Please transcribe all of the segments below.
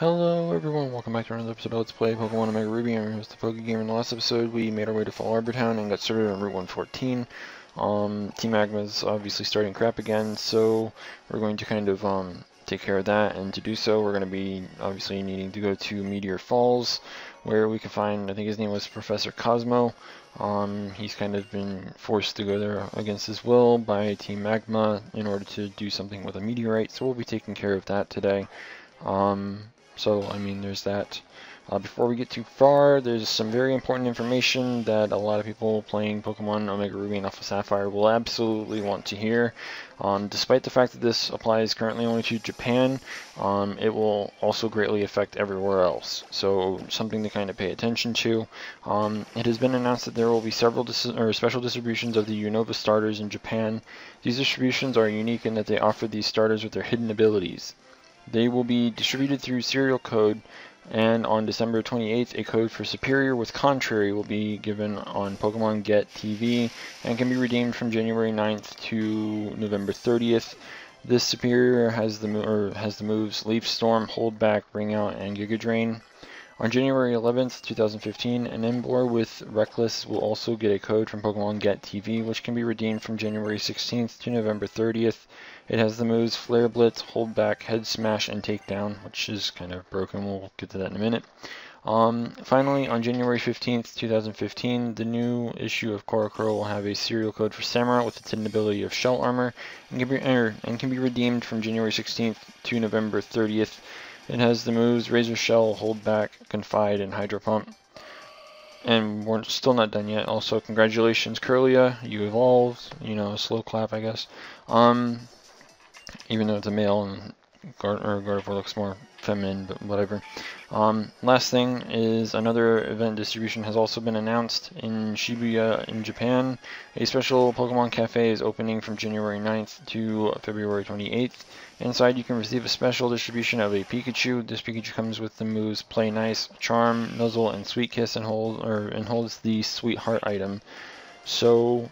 Hello everyone, welcome back to another episode of Let's Play Pokemon OmegaRuby. I'm your host, ThePikaWu. In the last episode, we made our way to Fall Arbor Town and got started on Route 114. Team Magma's obviously starting crap again, so we're going to kind of take care of that, and to do so, we're going to be obviously needing to go to Meteor Falls, where we can find, I think his name was Professor Cosmo. He's kind of been forced to go there against his will by Team Magma in order to do something with a meteorite, so we'll be taking care of that today. So, I mean, there's that. Before we get too far, there's some very important information that a lot of people playing Pokemon OmegaRuby and AlphaSapphire will absolutely want to hear. Despite the fact that this applies currently only to Japan, it will also greatly affect everywhere else. So, something to kind of pay attention to. It has been announced that there will be several special distributions of the Unova starters in Japan. These distributions are unique in that they offer these starters with their hidden abilities. They will be distributed through serial code, and on December 28th, a code for Superior with Contrary will be given on Pokemon Get TV and can be redeemed from January 9th to November 30th. This Superior has the moves Leaf Storm, Hold Back, Ring Out, and Giga Drain. On January 11th, 2015, an Emboar with Reckless will also get a code from Pokemon Get TV, which can be redeemed from January 16th to November 30th. It has the moves Flare Blitz, Hold Back, Head Smash, and Takedown, which is kind of broken. We'll get to that in a minute. Finally, on January 15th, 2015, the new issue of Chuggaconroy will have a serial code for Samurott with its hidden ability of Shell Armor, and can be redeemed from January 16th to November 30th. It has the moves Razor Shell, Hold Back, Confide, and Hydro Pump. And we're still not done yet. Also, congratulations, Curlia, you evolved. You know, slow clap, I guess. Even though it's a male and Gardevoir looks more feminine, but whatever. Last thing is another event distribution has also been announced in Shibuya in Japan. A special Pokemon Cafe is opening from January 9th to February 28th. Inside you can receive a special distribution of a Pikachu. This Pikachu comes with the moves Play Nice, Charm, Nuzzle, and Sweet Kiss, and holds the Sweetheart item. So,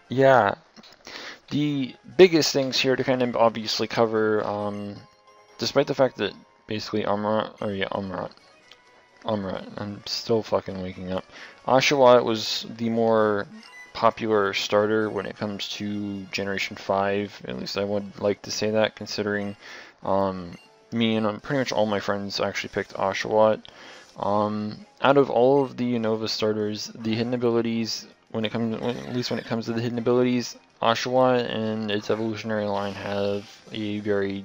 yeah. The biggest things here to kind of obviously cover, despite the fact that basically Amrat, I'm still fucking waking up. Oshawott was the more popular starter when it comes to Generation 5, at least I would like to say that, considering me and pretty much all my friends actually picked Oshawott. Out of all of the Unova starters, the hidden abilities, at least when it comes to the hidden abilities, Oshawott and its evolutionary line have a very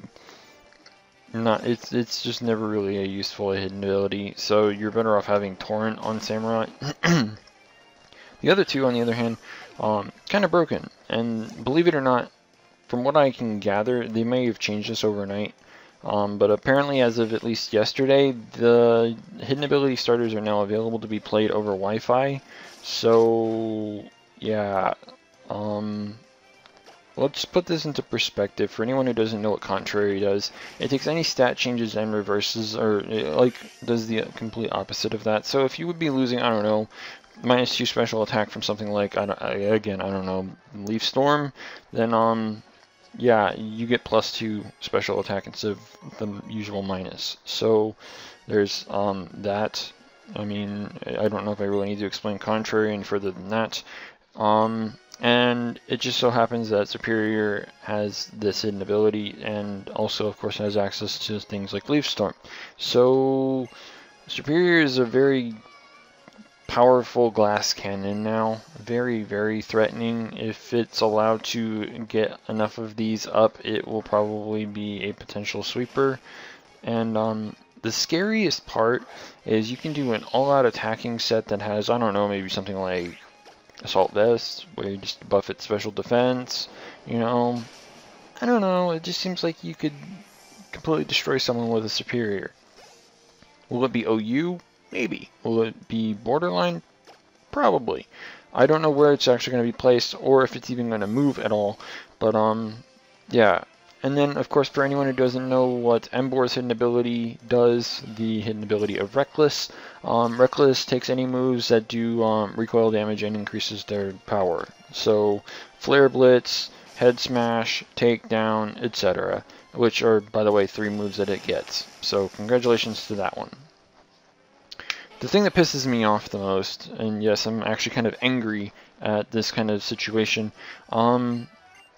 it's just never really a useful hidden ability, so you're better off having Torrent on Samurott. The other two, on the other hand, kind of broken, and believe it or not, from what I can gather, they may have changed this overnight, but apparently as of at least yesterday, the hidden ability starters are now available to be played over Wi-Fi, so yeah, let's put this into perspective. For anyone who doesn't know what Contrary does, it takes any stat changes and reverses, or it, does the complete opposite of that. So if you would be losing, I don't know, -2 special attack from something like, I don't know, Leaf Storm, then yeah, you get +2 special attack instead of the usual minus. So there's that. I mean, I don't know if I really need to explain Contrary any further than that. And it just so happens that Superior has this hidden ability, and also, of course, has access to things like Leaf Storm. So, Superior is a very powerful glass cannon now. Very, very threatening. If it's allowed to get enough of these up, it will probably be a potential sweeper. And, the scariest part is you can do an all-out attacking set that has, I don't know, maybe something like Assault Vest, where you just buff its special defense, you know, I don't know, it just seems like you could completely destroy someone with a Superior. Will it be OU? Maybe. Will it be Borderline? Probably. I don't know where it's actually going to be placed, or if it's even going to move at all, but yeah. And then, of course, for anyone who doesn't know what Emboar's hidden ability does, the hidden ability of Reckless. Reckless takes any moves that do recoil damage and increases their power. So, Flare Blitz, Head Smash, Takedown, etc., which are, by the way, 3 moves that it gets. So congratulations to that one. The thing that pisses me off the most, and yes, I'm actually kind of angry at this kind of situation,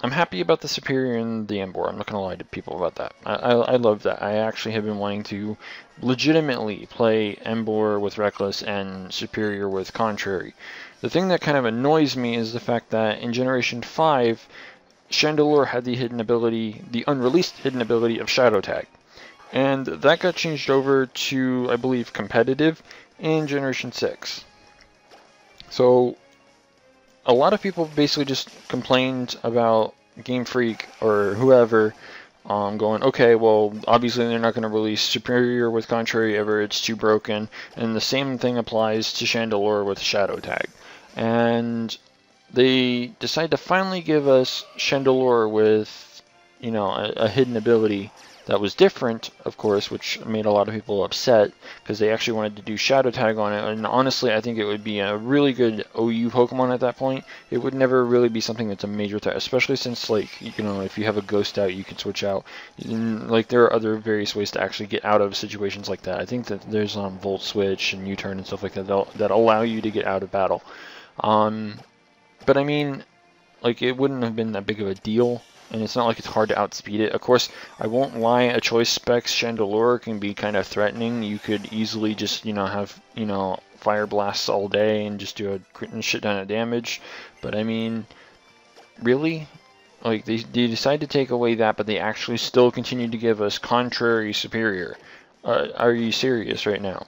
I'm happy about the Superior and the Embor. I'm not going to lie to people about that. I love that. I actually have been wanting to legitimately play Embor with Reckless and Superior with Contrary. The thing that kind of annoys me is the fact that in Generation 5, Chandelure had the hidden ability, the unreleased hidden ability of Shadow Tag. And that got changed over to, I believe, Competitive in Generation 6. So a lot of people basically just complained about Game Freak or whoever going, okay, well, obviously they're not going to release Superior with Contrary ever, it's too broken, and the same thing applies to Chandelure with Shadow Tag. And they decided to finally give us Chandelure with, you know, a hidden ability that was different, of course, which made a lot of people upset because they actually wanted to do Shadow Tag on it. And honestly, I think it would be a really good OU Pokemon at that point. It would never really be something that's a major threat, especially since, like, you know, if you have a Ghost out, you can switch out. And, like, there are other various ways to actually get out of situations like that. I think that there's Volt Switch and U-Turn and stuff like that that allow you to get out of battle. But I mean, like, it wouldn't have been that big of a deal. And it's not like it's hard to outspeed it. Of course, I won't lie, a Choice Specs Chandelure can be kind of threatening. You could easily just, you know, have, you know, Fire Blasts all day and just do a shit ton of damage. But I mean, really? Like, they decide to take away that, but they actually still continue to give us Contrary Superior. Are you serious right now?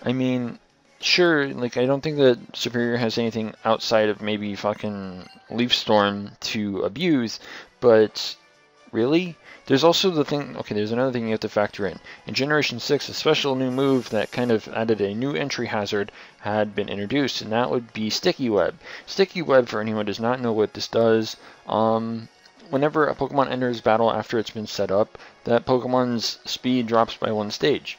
I mean, sure, like, I don't think that Superior has anything outside of maybe fucking Leaf Storm to abuse, but really? There's also the thing, okay, there's another thing you have to factor in. In Generation 6, a special new move that kind of added a new entry hazard had been introduced, and that would be Sticky Web. Sticky Web, for anyone who does not know what this does, whenever a Pokemon enters battle after it's been set up, that Pokemon's speed drops by 1 stage.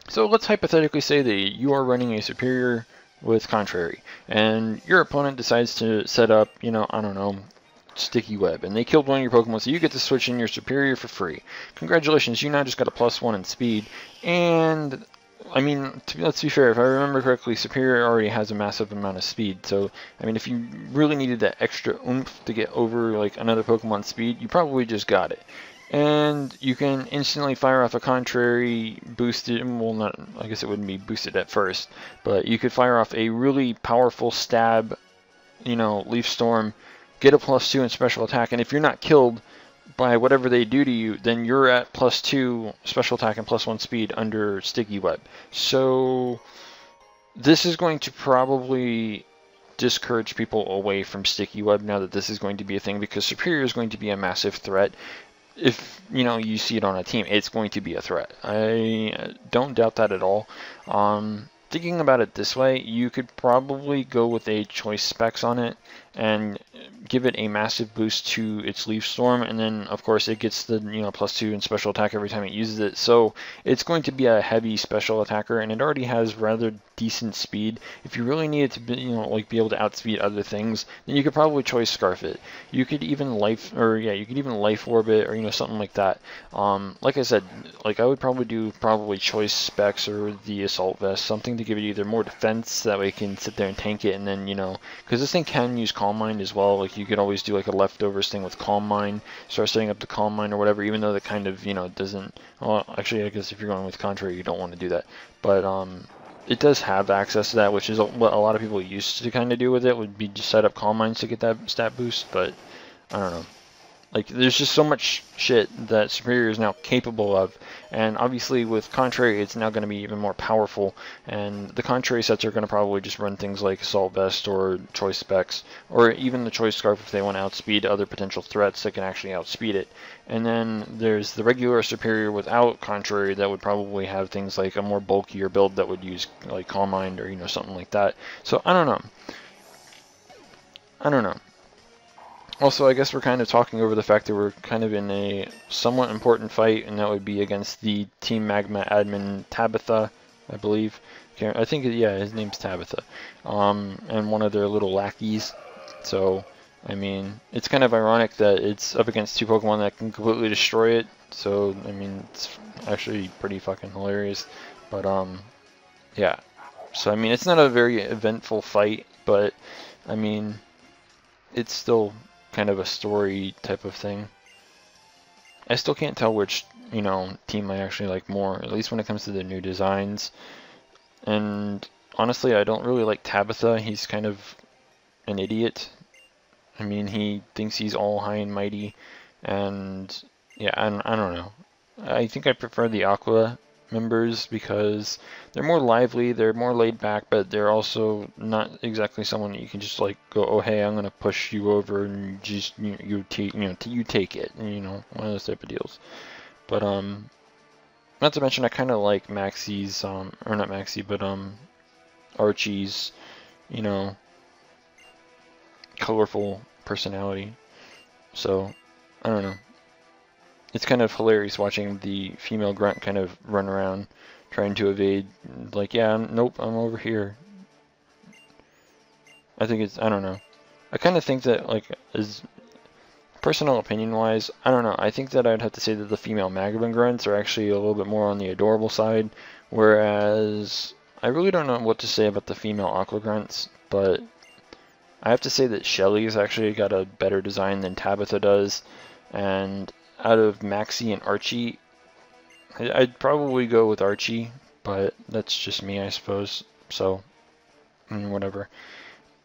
So let's hypothetically say that you are running a Superior with Contrary, and your opponent decides to set up, you know, I don't know, Sticky Web, and they killed one of your Pokemon, so you get to switch in your Superior for free. Congratulations, you now just got a +1 in speed, and, I mean, let's be fair, if I remember correctly, Superior already has a massive amount of speed, so, I mean, if you really needed that extra oomph to get over, like, another Pokemon's speed, you probably just got it. And you can instantly fire off a Contrary boosted, well, not, I guess it wouldn't be boosted at first, but you could fire off a really powerful stab, you know, Leaf Storm, get a +2 in special attack, and if you're not killed by whatever they do to you, then you're at +2 special attack and +1 speed under Sticky Web. So this is going to probably discourage people away from Sticky Web now that this is going to be a thing, because Superior is going to be a massive threat. If, you know, you see it on a team, it's going to be a threat. I don't doubt that at all. Thinking about it this way, you could probably go with a Choice Specs on it and give it a massive boost to its Leaf Storm, and then of course it gets the, you know, +2 in special attack every time it uses it. So it's going to be a heavy special attacker, and it already has rather decent speed. If you really need it to be, you know, like, be able to outspeed other things, then you could probably Choice Scarf it. You could even Life Orb it, or, you know, something like that. Like I said, like, I would probably do Choice Specs or the Assault Vest, something to give it either more defense, that way it can sit there and tank it, and then, you know, because this thing can use Calm Mind as well. Like, you could always do like a leftovers thing with Calm Mind, start setting up the Calm Mind or whatever, even though that kind of, you know, doesn't, well, actually, I guess if you're going with Contrary, you don't want to do that, but it does have access to that, which is what a lot of people used to kind of do with it, would be just set up Calm Minds to get that stat boost, but I don't know. Like, there's just so much shit that Superior is now capable of, and obviously with Contrary, it's now going to be even more powerful, and the Contrary sets are going to probably just run things like Assault Vest or Choice Specs, or even the Choice Scarf if they want to outspeed other potential threats that can actually outspeed it. And then there's the regular Superior without Contrary that would probably have things like a more bulkier build that would use like Calm Mind or, you know, something like that. So I don't know. Also, I guess we're kind of talking over the fact that we're kind of in a somewhat important fight, and that would be against the Team Magma admin Tabitha, I believe. I think, yeah, his name's Tabitha. And one of their little lackeys. So, I mean, it's kind of ironic that it's up against two Pokemon that can completely destroy it. So, I mean, it's actually pretty fucking hilarious. But, yeah. So, I mean, it's not a very eventful fight, but, I mean, it's still kind of a story type of thing. I still can't tell which, you know, team I actually like more, at least when it comes to the new designs. And honestly, I don't really like Tabitha. He's kind of an idiot. I mean, he thinks he's all high and mighty, and yeah, I don't know. I think I prefer the Aqua members because they're more lively, they're more laid back, but they're also not exactly someone that you can just like go, oh hey, I'm gonna push you over and just you take it, and, you know, one of those type of deals. But not to mention I kind of like Maxie's or not Maxie, but Archie's, you know, colorful personality. So I don't know. It's kind of hilarious watching the female grunt kind of run around trying to evade. Like, yeah, nope, I'm over here. I think it's, I don't know. I kind of think that, like, as personal opinion wise, I don't know. I think that I'd have to say that the female Magma grunts are actually a little bit more on the adorable side, whereas I really don't know what to say about the female Aqua grunts, but I have to say that Shelly's actually got a better design than Tabitha does, and out of Maxie and Archie, I'd probably go with Archie, but that's just me, I suppose, so whatever.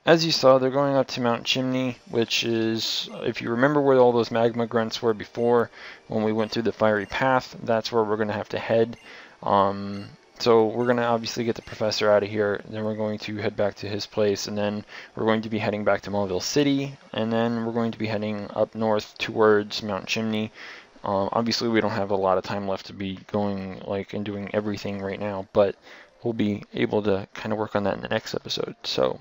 As you saw, they're going up to Mount Chimney, which is, if you remember where all those Magma grunts were before, when we went through the fiery path, that's where we're going to have to head. So we're going to obviously get the professor out of here, then we're going to head back to his place, and then we're going to be heading back to Mauville City, and then we're going to be heading up north towards Mount Chimney. Obviously we don't have a lot of time left to be going like and doing everything right now, but we'll be able to kind of work on that in the next episode. So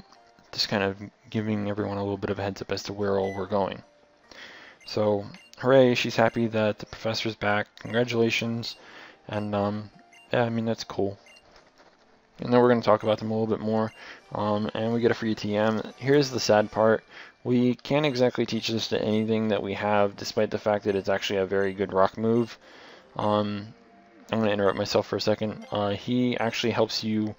just kind of giving everyone a little bit of a heads up as to where all we're going. So hooray, she's happy that the professor's back. Congratulations. And yeah, I mean, that's cool. And then we're going to talk about them a little bit more. And we get a free TM. Here's the sad part. We can't exactly teach this to anything that we have, despite the fact that it's actually a very good rock move. I'm going to interrupt myself for a second. He actually helps you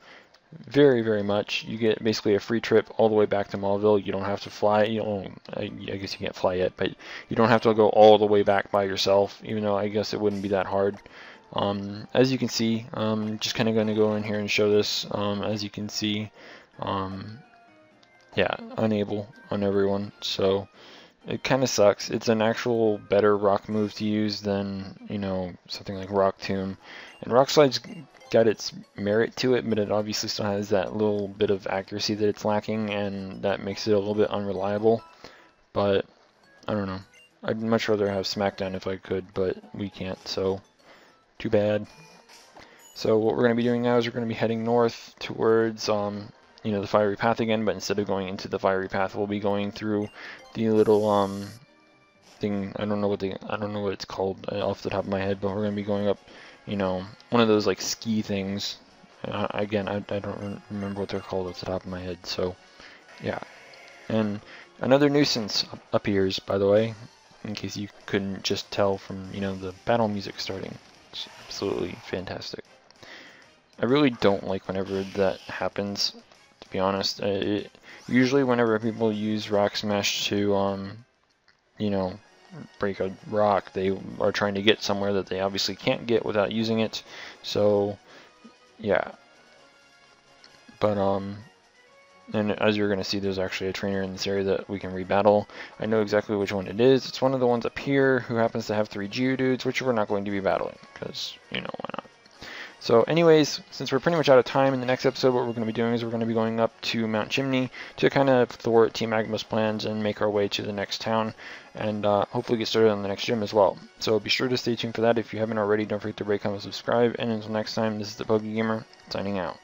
very, very much. You get basically a free trip all the way back to Mauville. You don't have to fly. You don't, I guess you can't fly yet, but you don't have to go all the way back by yourself, even though I guess it wouldn't be that hard. As you can see, just kind of going to go in here and show this. As you can see, yeah, unable on everyone, so it kind of sucks. It's an actual better rock move to use than, you know, something like Rock Tomb. And Rock Slide's got its merit to it, but it obviously still has that little bit of accuracy that it's lacking, and that makes it a little bit unreliable. But I don't know. I'd much rather have Smackdown if I could, but we can't, so too bad. So what we're going to be doing now is we're going to be heading north towards you know, the fiery path again, but instead of going into the fiery path, we'll be going through the little thing. I don't know what it's called off the top of my head, but we're going to be going up, you know, one of those like ski things. Again, I don't remember what they're called off the top of my head. So yeah, and another nuisance appears, by the way, in case you couldn't just tell from, you know, the battle music starting. It's absolutely fantastic. I really don't like whenever that happens, to be honest. Usually whenever people use Rock Smash to, you know, break a rock, they are trying to get somewhere that they obviously can't get without using it. So, yeah. But, and as you're going to see, there's actually a trainer in this area that we can rebattle. I know exactly which one it is. It's one of the ones up here who happens to have 3 Geodudes, which we're not going to be battling, because, you know, why not? So anyways, since we're pretty much out of time, in the next episode what we're going to be doing is we're going to be going up to Mount Chimney to kind of thwart Team Magma's plans and make our way to the next town, and hopefully get started on the next gym as well. So be sure to stay tuned for that. If you haven't already, don't forget to rate, comment, subscribe, and until next time, this is the PokeGamer, signing out.